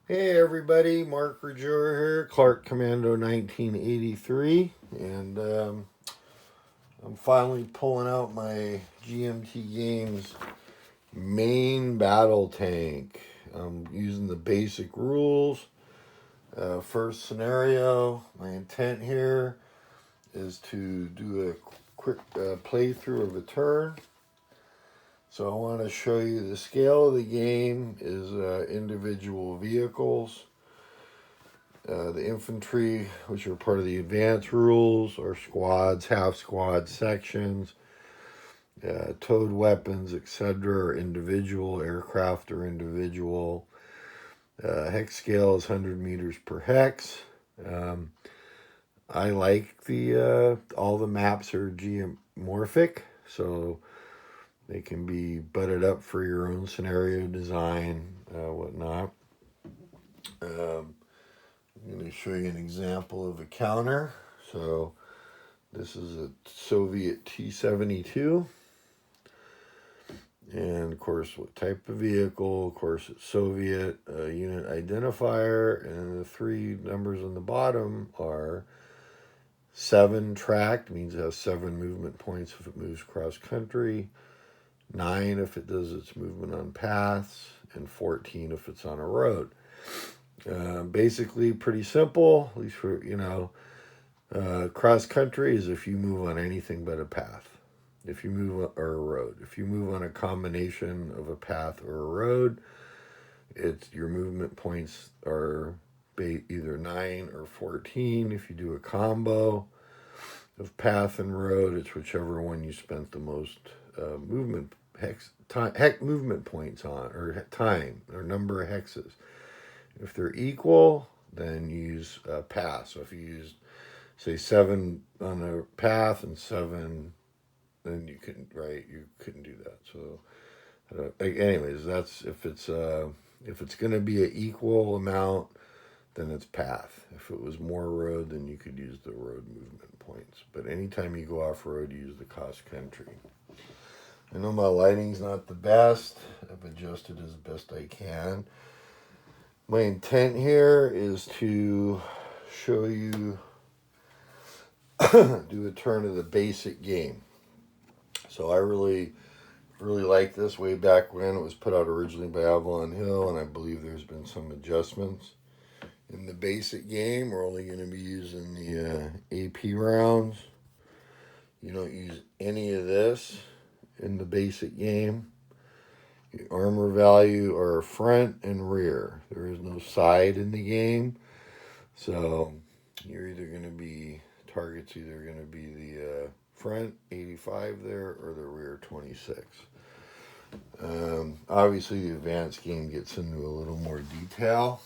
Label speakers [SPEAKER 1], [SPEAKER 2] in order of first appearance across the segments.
[SPEAKER 1] Hey everybody, Mark Rajur here, Clark Commando 1983, and I'm finally pulling out my GMT Games main battle tank. I'm using the basic rules. First scenario, my intent here is to do a quick playthrough of a turn. So I want to show you the scale of the game is individual vehicles. The infantry, which are part of the advanced rules, are squads, half squads, sections. Towed weapons, etc., are individual. Aircraft are individual. Hex scale is 100 meters per hex. Um, I like the all the maps are geomorphic, so they can be butted up for your own scenario design, whatnot. Um, I'm going to show you an example of a counter. So this is a Soviet T-72. And of course, what type of vehicle? Of course, it's Soviet. Unit identifier. And the three numbers on the bottom are 7 tracked, means it has 7 movement points if it moves cross country. 9 if it does its movement on paths. And 14 if it's on a road. Basically, pretty simple, at least for, cross country is if you move on anything but a path. If you move or a road. If you move on a combination of a path or a road, it's your movement points are either 9 or 14. If you do a combo of path and road, it's whichever one you spent the most movement movement points on, or time, or number of hexes. If they're equal, then use path. So if you use, say, 7 on a path and 7, then you couldn't do that. So, anyways, that's if it's going to be an equal amount, then it's path. If it was more road, then you could use the road movement points. But anytime you go off road, use the cross country. I know my lighting's not the best. I've adjusted as best I can. My intent here is to show you do a turn of the basic game. So I really like this. Way back when it was put out originally by Avalon Hill, and I believe there's been some adjustments. In the basic game, we're only going to be using the AP rounds. You don't use any of this in the basic game. The armor value are front and rear. There is no side in the game. So you're either going to be, target's either going to be the front 85 there or the rear 26. Obviously, the advanced game gets into a little more detail.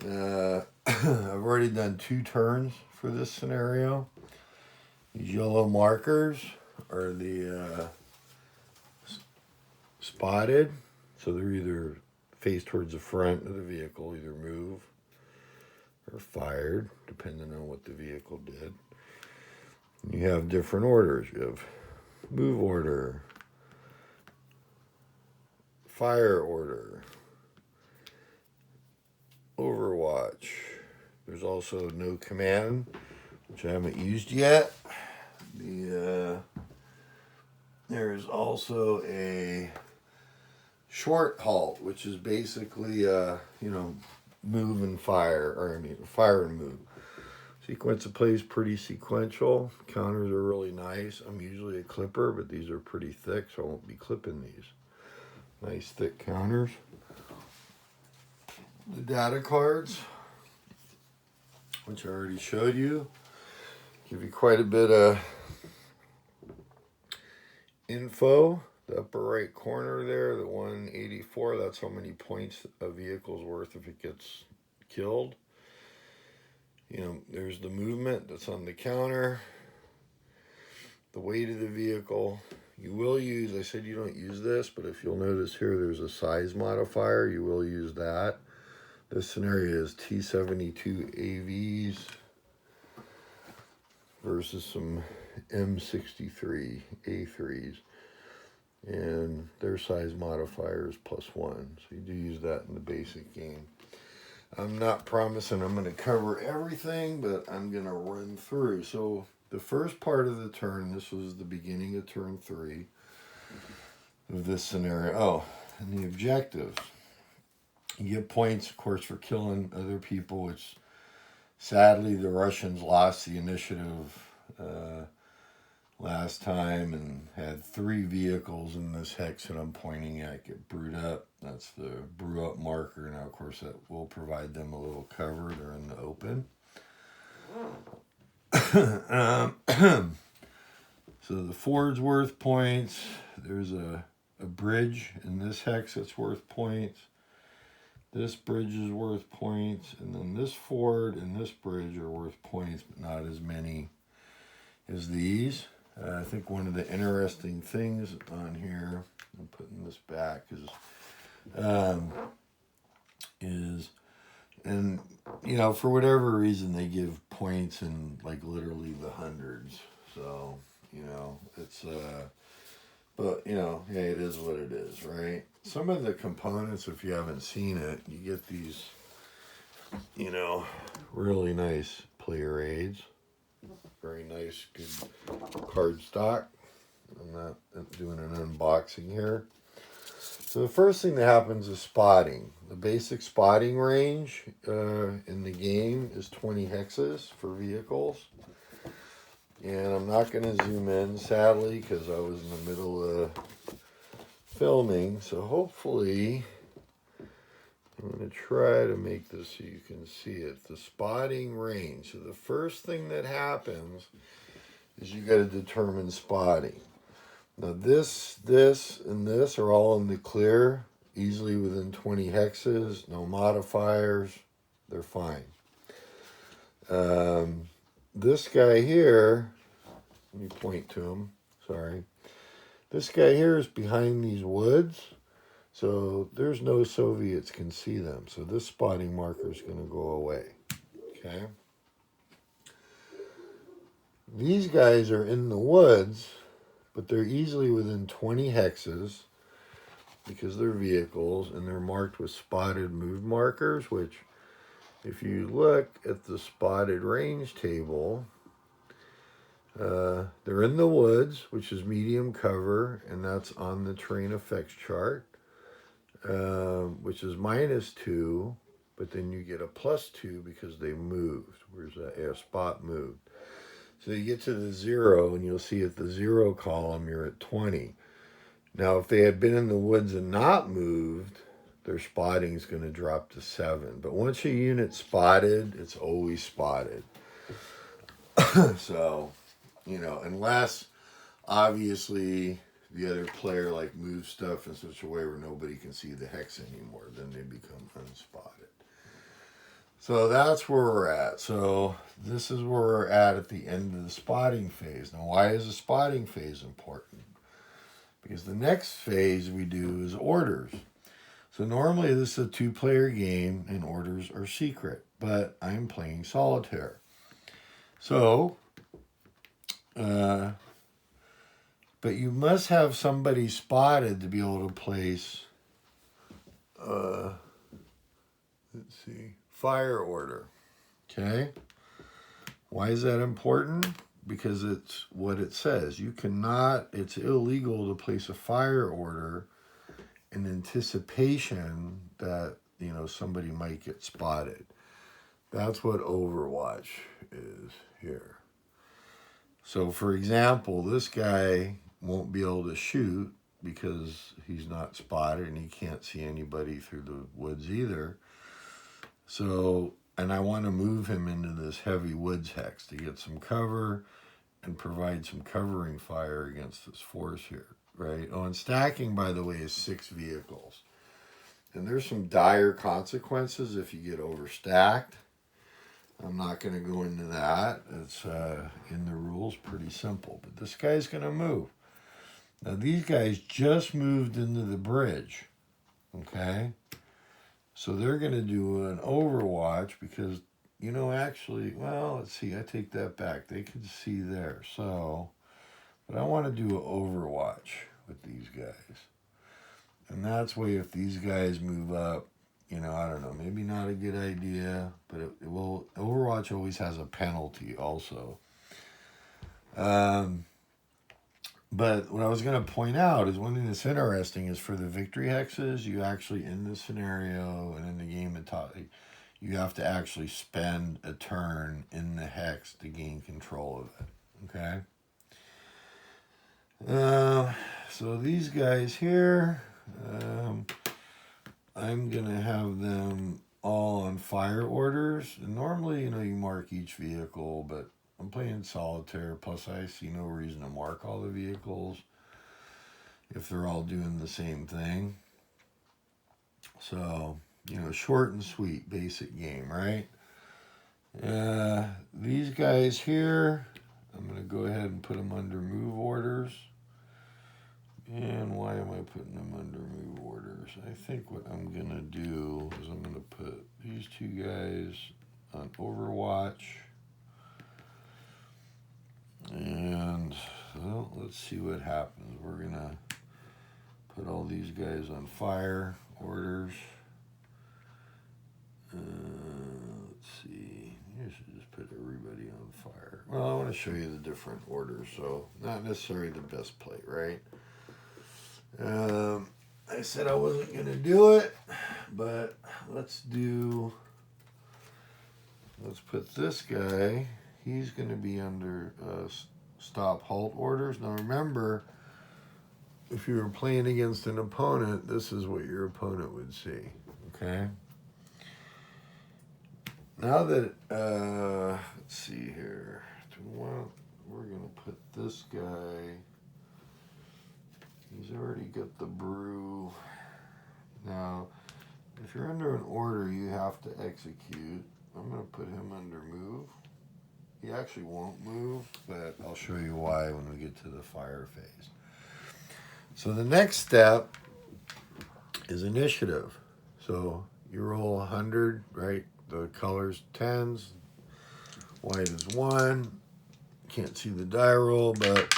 [SPEAKER 1] I've already done 2 turns for this scenario. These yellow markers are the spotted, so they're either face towards the front of the vehicle, either move or fired, depending on what the vehicle did. You have different orders. You have move order, fire order, Overwatch. There's also no command, which I haven't used yet. There's also a short halt, which is basically move and fire, fire and move. Sequence of plays pretty sequential. Counters are really nice. I'm usually a clipper, but these are pretty thick, so I won't be clipping these. Nice thick counters. The data cards, which I already showed you, give you quite a bit of info. The upper right corner there, the 184, that's how many points a vehicle's worth if it gets killed. There's the movement that's on the counter, the weight of the vehicle. You will use, I said you don't use this, but if you'll notice here, there's a size modifier. You will use that. This scenario is T-72 AVs versus some M63 A3s. and their size modifier is +1. So you do use that in the basic game. I'm not promising I'm going to cover everything, but I'm going to run through. So the first part of the turn, this was the beginning of turn 3 of this scenario. Oh, and the objectives. You get points, of course, for killing other people, which sadly the Russians lost the initiative last time and had 3 vehicles in this hex that I'm pointing at get brewed up. That's the brew up marker. Now, of course, that will provide them a little cover. They're in the open. So the ford's worth points. There's a bridge in this hex that's worth points. This bridge is worth points. And then this ford and this bridge are worth points, but not as many as these. I think one of the interesting things on here, I'm putting this back, and you know, for whatever reason, they give points in like literally the hundreds. So, you know, it's, but you know, hey, it is what it is, right? Some of the components, if you haven't seen it, you get these, you know, really nice player aids. Very nice, good card stock. I'm not doing an unboxing here. So the first thing that happens is spotting. The basic spotting range in the game is 20 hexes for vehicles. And I'm not going to zoom in, sadly, because I was in the middle of filming. So hopefully, I'm going to try to make this so you can see it. The spotting range. So the first thing that happens is you got to determine spotting. Now this, and this are all in the clear, easily within 20 hexes, no modifiers, they're fine. This guy here, let me point to him, sorry. This guy here is behind these woods, so there's no Soviets can see them. So this spotting marker is going to go away, okay? These guys are in the woods, but they're easily within 20 hexes because they're vehicles and they're marked with spotted move markers, which if you look at the spotted range table, they're in the woods, which is medium cover, and that's on the terrain effects chart, which is -2, but then you get a +2 because they moved. Where's that? Yeah, spot moved. So you get to the 0, and you'll see at the 0 column, you're at 20. Now, if they had been in the woods and not moved, their spotting is going to drop to 7. But once a unit's spotted, it's always spotted. So, you know, unless, obviously, the other player, like, moves stuff in such a way where nobody can see the hex anymore, then they become unspotted. So that's where we're at. So this is where we're at the end of the spotting phase. Now, why is the spotting phase important? Because the next phase we do is orders. So normally this is a 2-player game and orders are secret, but I'm playing solitaire. So, but you must have somebody spotted to be able to place, let's see, fire order. Okay? Why is that important? Because it's what it says. You cannot, it's illegal to place a fire order in anticipation that, you know, somebody might get spotted. That's what Overwatch is here. So, for example, this guy won't be able to shoot because he's not spotted and he can't see anybody through the woods either. So, and I want to move him into this heavy woods hex to get some cover and provide some covering fire against this force here, right? Oh, and stacking, by the way, is 6 vehicles. And there's some dire consequences if you get overstacked. I'm not going to go into that. It's in the rules, pretty simple. But this guy's going to move. Now, these guys just moved into the bridge, okay? So they're going to do an Overwatch because, you know, actually, well, let's see. I take that back. They can see there. So, but I want to do an Overwatch with these guys. And that's why if these guys move up, you know, I don't know, maybe not a good idea, but it will. Overwatch always has a penalty also. But what I was going to point out is one thing that's interesting is for the victory hexes, you actually, in this scenario and in the game, you have to actually spend a turn in the hex to gain control of it. Okay? So these guys here, I'm going to have them all on fire orders. And normally, you know, you mark each vehicle, but I'm playing solitaire, plus I see no reason to mark all the vehicles if they're all doing the same thing. So, you know, short and sweet, basic game, right? These guys here, I'm going to go ahead and put them under move orders. And why am I putting them under move orders? I think what I'm going to do is I'm going to put these two guys on Overwatch. And, well, let's see what happens. We're going to put all these guys on fire orders. Let's see. I should just put everybody on fire. Well, I want to show you the different orders, so not necessarily the best play, right? I said I wasn't going to do it, but let's put this guy. He's going to be under stop halt orders. Now remember, if you were playing against an opponent, this is what your opponent would see. Okay? Now that, let's see here. We're going to put this guy. He's already got the brew. Now, if you're under an order, you have to execute. I'm going to put him under move. He actually won't move, but I'll show you why when we get to the fire phase. So the next step is initiative. So you roll 100, right? The color's 10s. White is 1. Can't see the die roll, but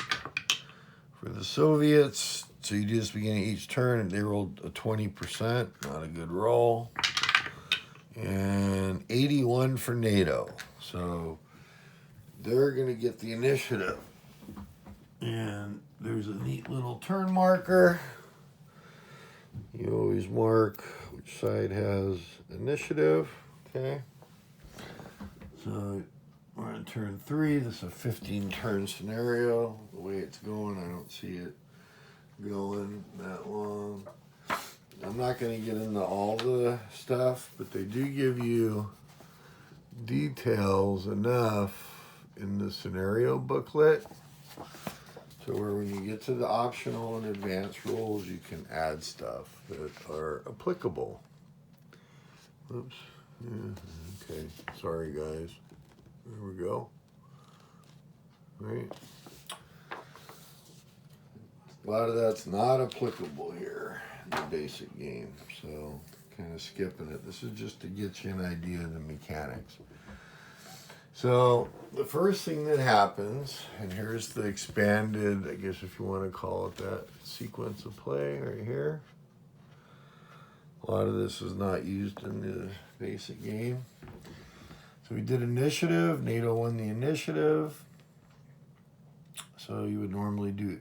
[SPEAKER 1] for the Soviets, so you do this beginning of each turn, and they rolled a 20%. Not a good roll. And 81 for NATO. So they're going to get the initiative. And there's a neat little turn marker. You always mark which side has initiative. Okay. So we're on turn 3. This is a 15-turn scenario. The way it's going, I don't see it going that long. I'm not going to get into all the stuff, but they do give you details enough in the scenario booklet, so where when you get to the optional and advanced rules, you can add stuff that are applicable. Oops. Yeah, okay. Sorry, guys. There we go. Right. A lot of that's not applicable here in the basic game, so kind of skipping it. This is just to get you an idea of the mechanics. So the first thing that happens, and here's the expanded, I guess if you want to call it that, sequence of play right here. A lot of this is not used in the basic game. So we did initiative. NATO won the initiative. So you would normally do,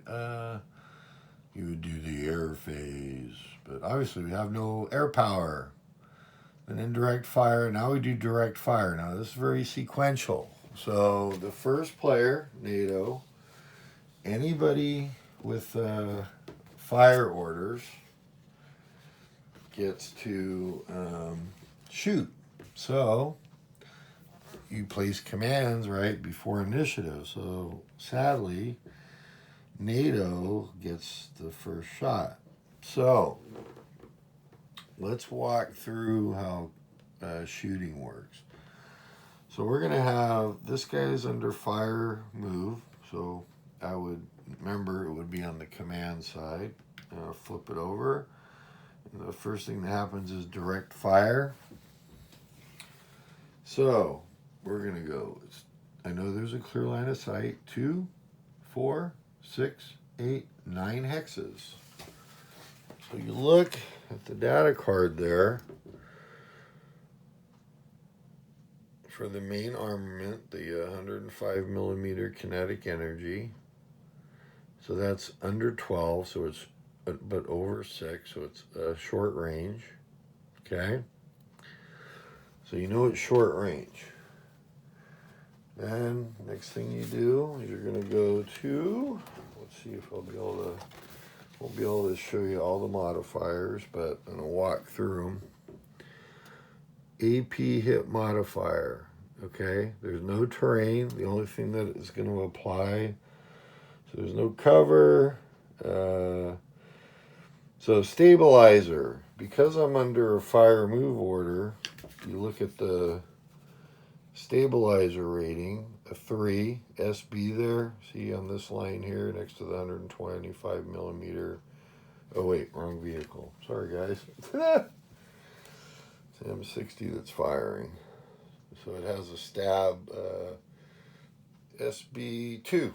[SPEAKER 1] you would do the air phase. But obviously we have no air power. Then indirect fire. Now we do direct fire. Now this is very sequential. So the first player, NATO, anybody with fire orders gets to shoot. So you place commands right before initiative. So sadly, NATO gets the first shot. So let's walk through how shooting works. So we're going to have, this guy's under fire move. So I would, remember it would be on the command side. Flip it over. And the first thing that happens is direct fire. So we're going to go, I know there's a clear line of sight, 2, 4, 6, 8, 9 hexes. So you look at the data card there for the main armament, the 105 millimeter kinetic energy. So that's under 12, so it's but over 6, so it's short range. Okay? So you know it's short range. Then next thing you do is you're going to go to, let's see if won't be able to show you all the modifiers, but I'm going to walk through them. AP hit modifier. Okay? There's no terrain. The only thing that is going to apply, so there's no cover. So stabilizer, because I'm under a fire move order, you look at the stabilizer rating, a 3, SB there. See on this line here next to the 125 millimeter. Oh wait, wrong vehicle. Sorry guys. It's M60 that's firing. So it has a stab SB2.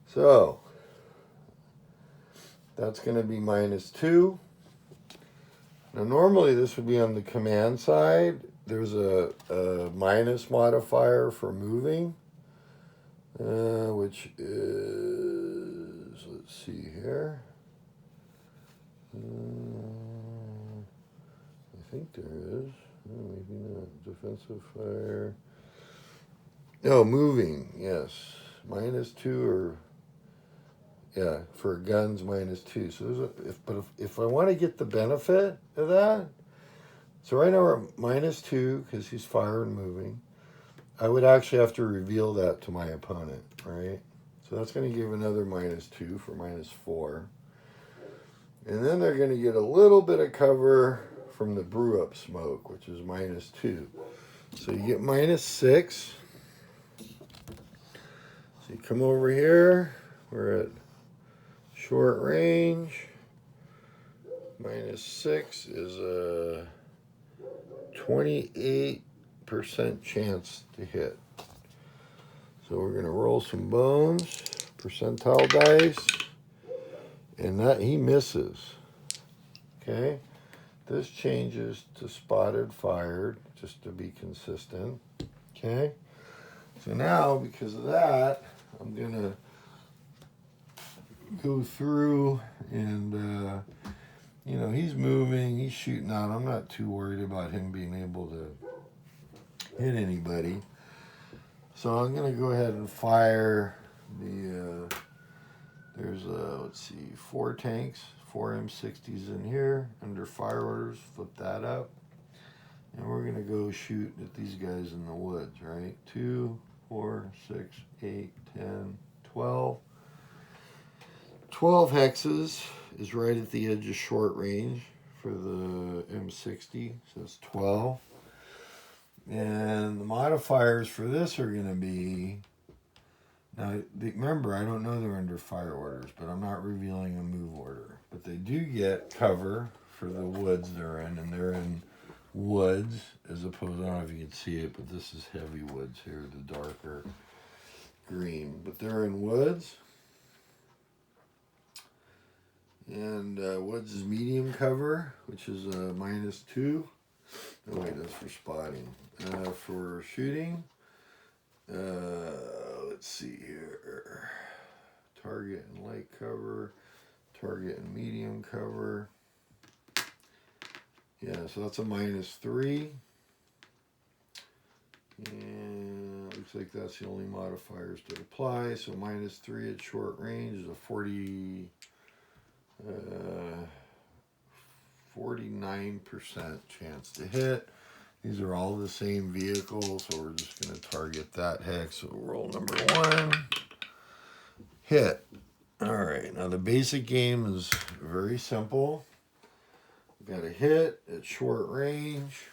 [SPEAKER 1] So that's going to be -2. Now normally this would be on the command side. There's a minus modifier for moving, which is, let's see here. I think there is. Oh, maybe not. Defensive fire. No, moving, yes. -2 or, yeah, for guns -2. So there's if I want to get the benefit of that, so right now we're at -2 because he's fire and moving. I would actually have to reveal that to my opponent, right? So that's going to give another -2 for -4. And then they're going to get a little bit of cover from the brew up smoke, which is -2. So you get -6. So you come over here, we're at short range. -6 is a 28% chance to hit. So we're going to roll some bones, percentile dice, and that he misses. Okay, this changes to spotted fired just to be consistent. Okay, so now because of that, I'm going to go through and you know, he's moving, he's shooting out. I'm not too worried about him being able to hit anybody. So I'm going to go ahead and fire the, there's, let's see, 4 tanks, 4 M60s in here under fire orders. Flip that up. And we're going to go shoot at these guys in the woods, right? 2, 4, 6, 8, 10, 12. 12 hexes is right at the edge of short range for the M60, so it's 12. And the modifiers for this are going to be, now remember, I don't know they're under fire orders, but I'm not revealing a move order. But they do get cover for the woods they're in, and they're in woods as opposed, I don't know if you can see it, but this is heavy woods here, the darker green. But they're in woods. And woods is medium cover, which is -2. Oh wait, that's for spotting. For shooting, let's see here. Target and light cover, target and medium cover. Yeah, so that's a -3. And it looks like that's the only modifiers to apply. So -3 at short range is a 49% chance to hit. These are all the same vehicle, so we're just going to target that hex. So roll number 1, hit. All right, now the basic game is very simple. We've got a hit at short range.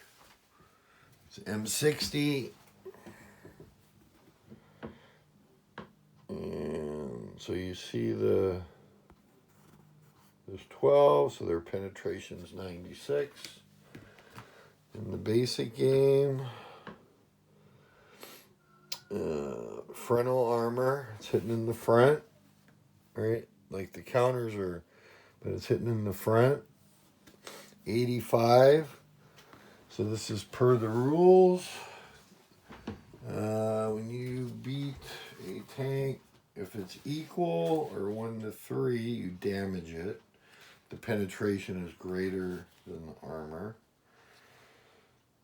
[SPEAKER 1] It's M60. And so you see there's 12, so their penetration is 96. In the basic game, frontal armor, it's hitting in the front. right? Like the counters are, but it's hitting in the front. 85. So this is per the rules. When you beat a tank, if it's equal or 1 to 3, you damage it. The penetration is greater than the armor.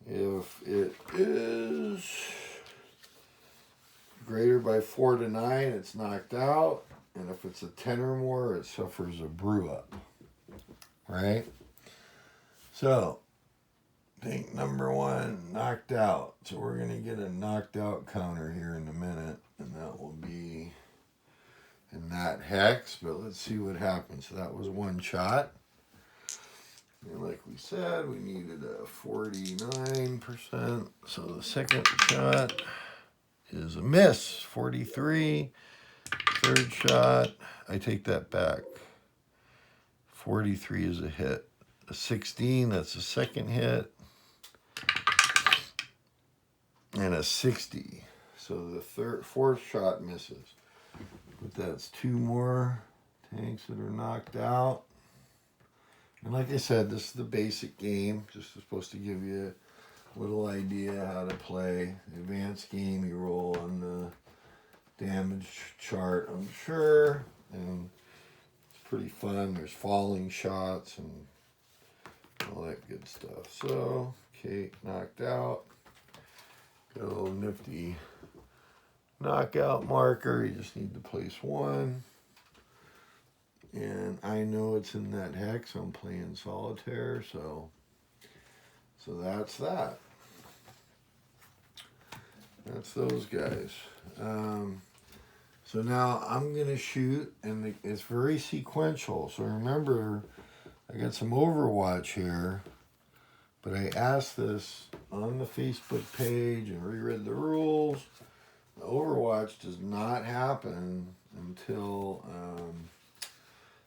[SPEAKER 1] If it is greater by 4 to 9, it's knocked out. And if it's a 10 or more, it suffers a brew up. Right? So, tank number 1 knocked out. So we're going to get a knocked out counter here in a minute. And that will be in that hex. But let's see what happens. So that was 1 shot. And like we said, we needed a 49%. So the second shot is a miss, 43. Third shot, I take that back. 43 is a hit. A 16, that's a second hit. And a 60. So the fourth shot misses. But that's 2 more tanks that are knocked out. And like I said, this is the basic game. Just supposed to give you a little idea how to play. Advanced game, you roll on the damage chart, I'm sure. And it's pretty fun. There's falling shots and all that good stuff. So, Kate knocked out. Got a little nifty knockout marker. You just need to place 1. And I know it's in that hex. I'm playing solitaire, so that's that. That's those guys. So now I'm going to shoot, and it's very sequential. So remember, I got some Overwatch here, but I asked this on the Facebook page and reread the rules. The Overwatch does not happen until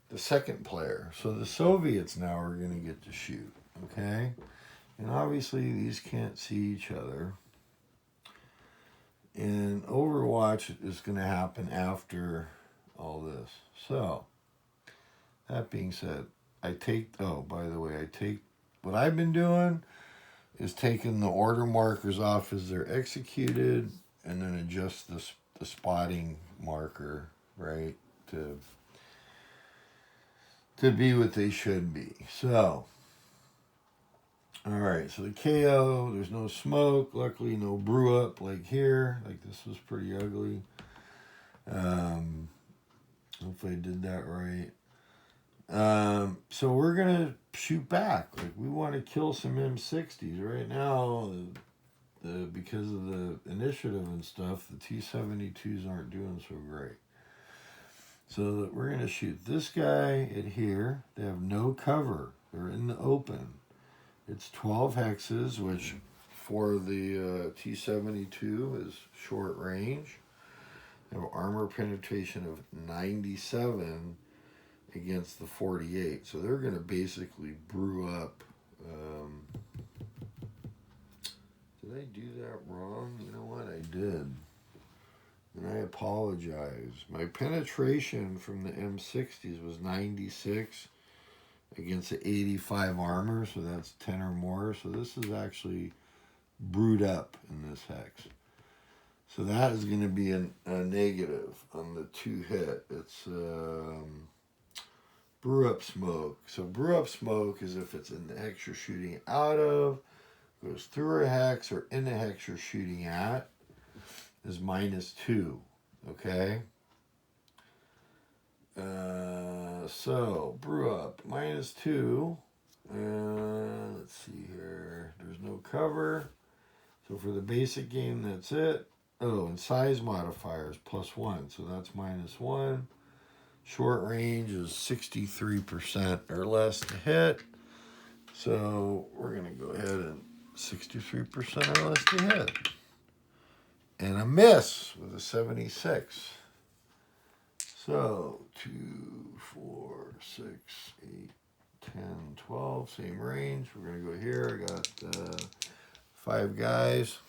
[SPEAKER 1] the second player. So the Soviets now are going to get to shoot, okay? And obviously these can't see each other. And Overwatch is going to happen after all this. So, that being said, what I've been doing is taking the order markers off as they're executed and then adjust the spotting marker, right, to be what they should be. So, all right, so the KO, there's no smoke. Luckily, no brew up like here. Like this was pretty ugly. Hopefully I did that right. So we're going to shoot back. Like we want to kill some M60s. Right now, because of the initiative and stuff, the T-72s aren't doing so great. So we're going to shoot this guy at here. They have no cover. They're in the open. It's 12 hexes, which for the T-72 is short range. They have armor penetration of 97 against the 48. So they're going to basically brew up. Did I do that wrong? You know what? I did. And I apologize. My penetration from the M60s was 96 against the 85 armor, so that's 10 or more. So this is actually brewed up in this hex. So that is going to be a negative on the 2 hit. It's brew up smoke. So brew up smoke is if it's in the hex you're shooting out of, goes through a hex, or in the hex you're shooting at, is -2. Okay? So brew up -2. Let's see here. There's no cover. So for the basic game, that's it. Oh, and size modifier is +1, so that's -1. Short range is 63% or less to hit. So we're going to go ahead and 63% or less to hit. And a miss with a 76. So 2, 4, 6, 8, 10, 12, same range. We're going to go here. I got 5 guys.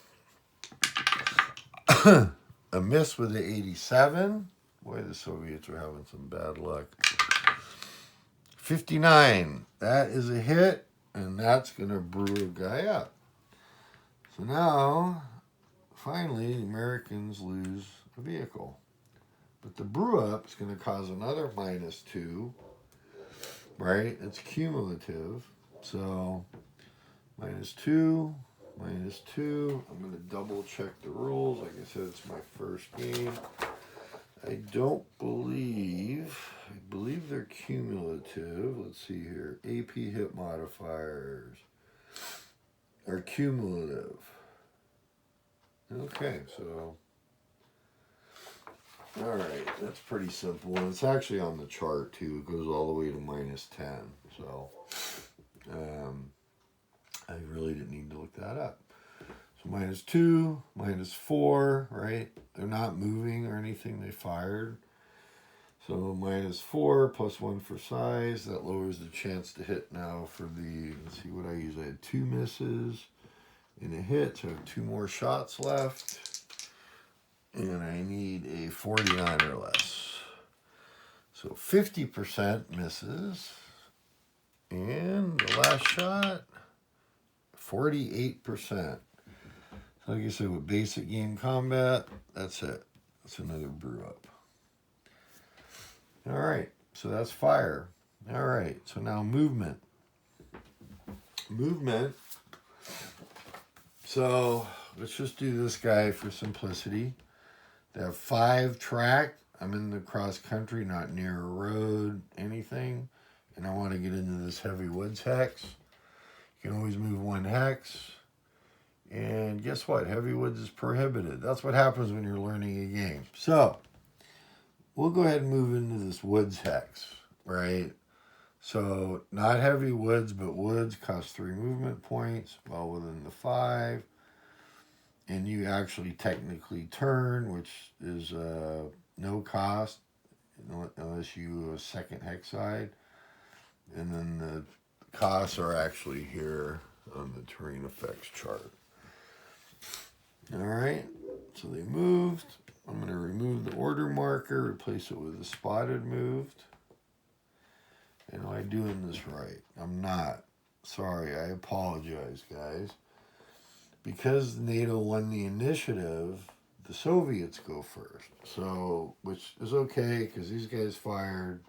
[SPEAKER 1] A miss with the 87. Boy, the Soviets are having some bad luck. 59. That is a hit, and that's going to brew a guy up. So now, finally, the Americans lose a vehicle. But the brew up is going to cause another -2, right? It's cumulative. So, -2, -2. I'm going to double check the rules. Like I said, it's my first game. I believe they're cumulative. Let's see here. AP hit modifiers are cumulative. Okay, so, all right, that's pretty simple. And it's actually on the chart too. It goes all the way to -10. So, I really didn't need to look that up. So -2, -4, right? They're not moving or anything. They fired. So -4 plus 1 for size. That lowers the chance to hit now for the, let's see what I used. I had 2 misses and a hit. So I have 2 more shots left. And I need a 49 or less. So 50% misses. And the last shot, 48%. So like I said, with basic game combat, that's it. That's another brew up. All right, so that's fire. All right, so now movement. Movement. So let's just do this guy for simplicity. They have 5 track. I'm in the cross country, not near a road, anything. And I want to get into this heavy woods hex. You can always move 1 hex. And guess what? Heavy woods is prohibited. That's what happens when you're learning a game. So we'll go ahead and move into this woods hex, right? So not heavy woods, but woods cost 3 movement points, well within the 5. And you actually technically turn, which is no cost unless you have a second hex side. And then the costs are actually here on the terrain effects chart. All right, so they moved. I'm going to remove the order marker, replace it with a spotted moved. And am I doing this right? I'm not. Sorry, I apologize, guys. Because NATO won the initiative, the Soviets go first. So, which is okay, because these guys fired.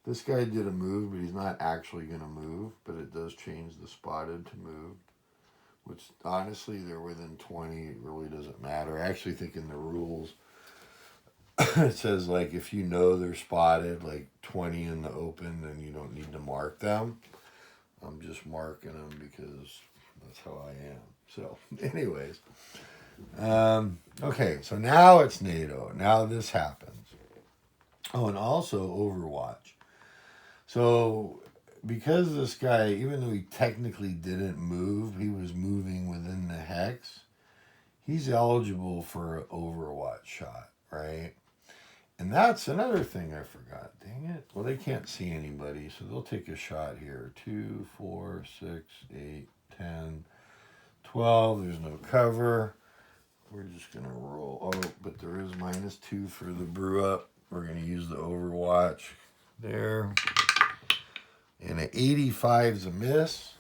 [SPEAKER 1] This guy did a move, but he's not actually going to move. But it does change the spotted to move. Which, honestly, they're within 20. It really doesn't matter. I actually think in the rules, it says, like, if you know they're spotted, like 20 in the open, then you don't need to mark them. I'm just marking them because that's how I am. So, anyways. Okay, so now it's NATO. Now this happens. Oh, and also Overwatch. So, because this guy, even though he technically didn't move, he was moving within the hex, he's eligible for an Overwatch shot, right? And that's another thing I forgot. Dang it. Well, they can't see anybody, so they'll take a shot here. 2, 4, 6, 8, 10, 12. There's no cover. We're just going to roll. Oh, but there is -2 for the brew up. We're going to use the Overwatch there. And an 85 is a miss.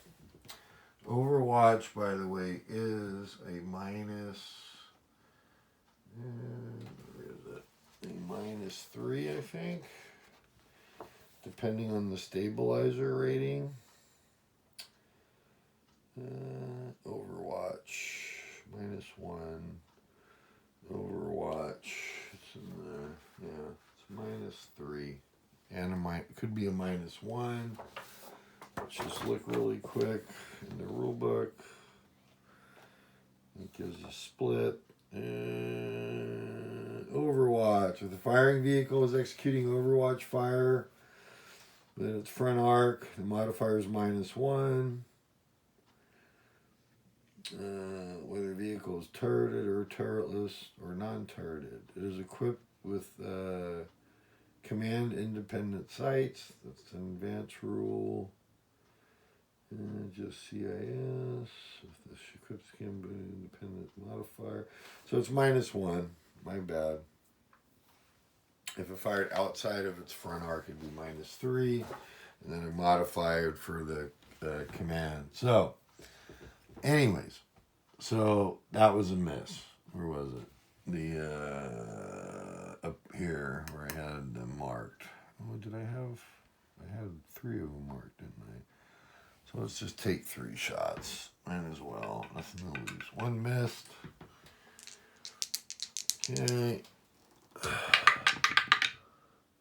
[SPEAKER 1] Overwatch, by the way, is a minus. Where is it? A -3, I think. Depending on the stabilizer rating. Overwatch. -1. Overwatch. It's in there. Yeah, it's -3. And it could be a -1. Let's just look really quick in the rule book. It gives you split. And Overwatch. If the firing vehicle is executing Overwatch fire, then its front arc, the modifier is -1. Whether the vehicle is turreted or turretless or non-turreted. It is equipped with command independent sights. That's an advanced rule. And just CIS. If this equips can be independent modifier. So it's -1. My bad. If it fired outside of its front arc, it'd be -3, and then a modifier for the command. So, anyways, so that was a miss. Where was it? The up here where I had them marked. Oh, did I have? I had 3 of them marked, didn't I? So let's just take 3 shots. Might as well. Nothing to lose. 1 missed. Okay.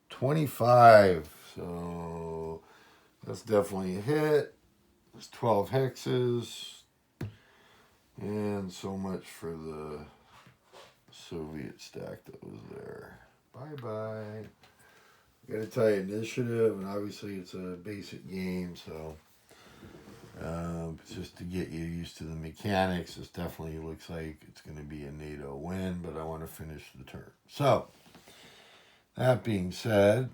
[SPEAKER 1] 25. So that's definitely a hit. There's 12 hexes. And so much for the Soviet stack that was there. Bye-bye. Gotta tell you, initiative, and obviously it's a basic game, so just to get you used to the mechanics, this definitely looks like it's going to be a NATO win, but I want to finish the turn. So, that being said,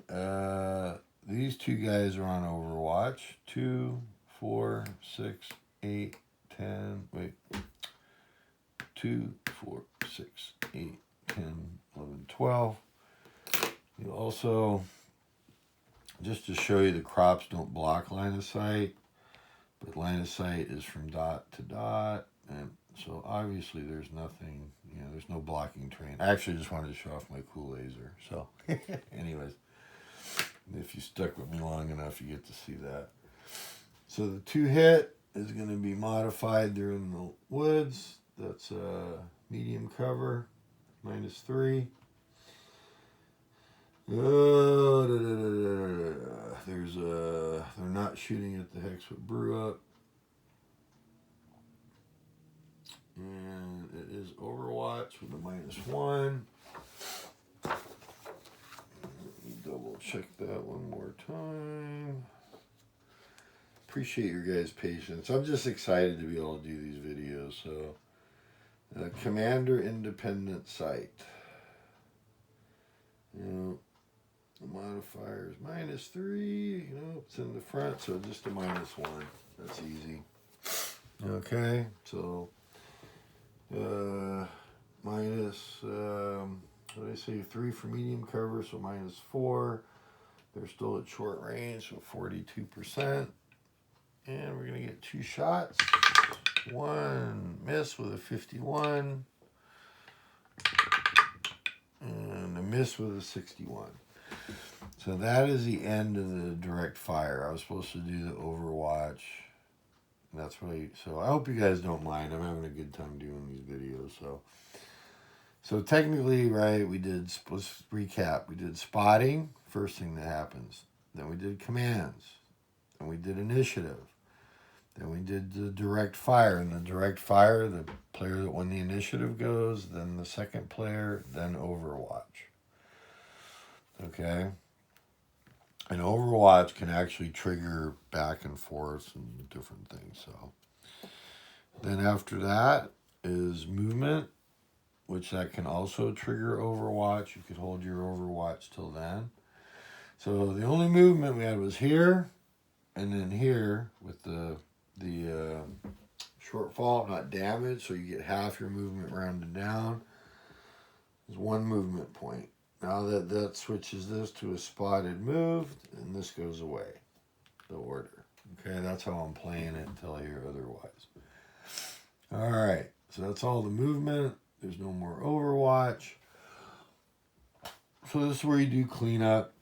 [SPEAKER 1] these 2 guys are on Overwatch. 2, 4, 6, 8, 10, wait. 2, 4, 6, 8, 10, 11, 12. You also, just to show you, the crops don't block line of sight, but line of sight is from dot to dot, and so obviously there's nothing, there's no blocking terrain. I actually just wanted to show off my cool laser. So, anyways, if you stuck with me long enough, you get to see that. So the 2 hit is going to be modified. They're in the woods. That's medium cover, -3. They're not shooting at the hex with brew up. And it is Overwatch with a -1. Let me double check that one more time. Appreciate your guys' patience. I'm just excited to be able to do these videos. So, Commander Independent Site. The modifier is -3. It's in the front, so just a -1. That's easy. Okay, so minus, what did I say? 3 for medium cover, so -4. They're still at short range, so 42%. And we're going to get 2 shots. 1 miss with a 51. And a miss with a 61. So that is the end of the direct fire. I was supposed to do the Overwatch. That's right. So I hope you guys don't mind. I'm having a good time doing these videos. So technically, right, let's recap. We did spotting, first thing that happens. Then we did commands. Then we did initiative. Then we did the direct fire. In the direct fire, the player that won the initiative goes, then the second player, then Overwatch. Okay? And Overwatch can actually trigger back and forth and different things. So then after that is movement, which that can also trigger Overwatch. You could hold your Overwatch till then. So the only movement we had was here and then here with the shortfall, not damage, so you get half your movement rounded down. There's 1 movement point. Now that switches this to a spotted move, and this goes away, the order. Okay, that's how I'm playing it until I hear otherwise. All right, so that's all the movement. There's no more Overwatch. So this is where you do cleanup.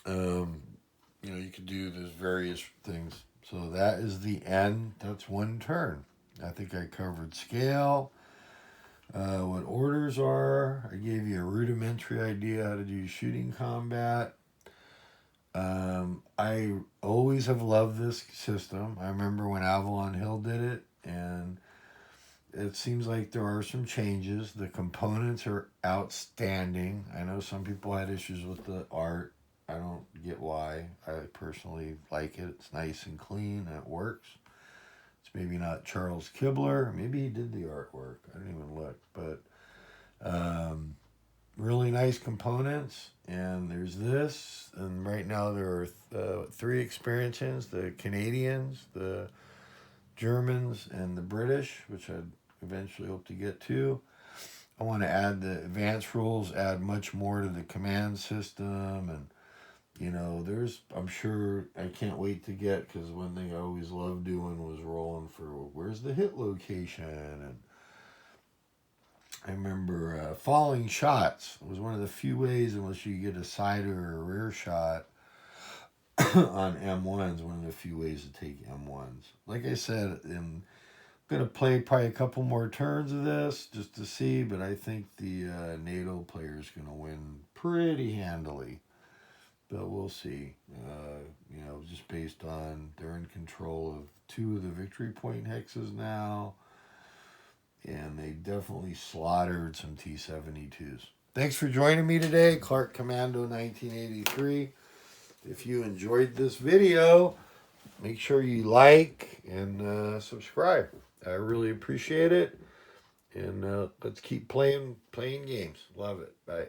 [SPEAKER 1] You could do those various things. So that is the end. That's 1 turn. I think I covered scale. What orders are. I gave you a rudimentary idea how to do shooting combat. I always have loved this system. I remember when Avalon Hill did it, and it seems like there are some changes. The components are outstanding. I know some people had issues with the art. I don't get why. I personally like it. It's nice and clean, and it works. It's maybe not Charles Kibler. Maybe he did the artwork. I didn't even look. But really nice components. And there's this. And right now there are 3 expansions. The Canadians, the Germans, and the British, which I'd eventually hope to get to. I want to add the advanced rules, add much more to the command system, and I'm sure, I can't wait to get, because one thing I always loved doing was rolling for where's the hit location. And I remember falling shots was one of the few ways, unless you get a side or a rear shot on M1s, one of the few ways to take M1s. Like I said, I'm going to play probably a couple more turns of this just to see, but I think the NATO player is going to win pretty handily. But we'll see. Just based on they're in control of 2 of the victory point hexes now, and they definitely slaughtered some T-72s. Thanks for joining me today, Clark Commando 1983. If you enjoyed this video, make sure you like and subscribe. I really appreciate it. And let's keep playing games. Love it. Bye.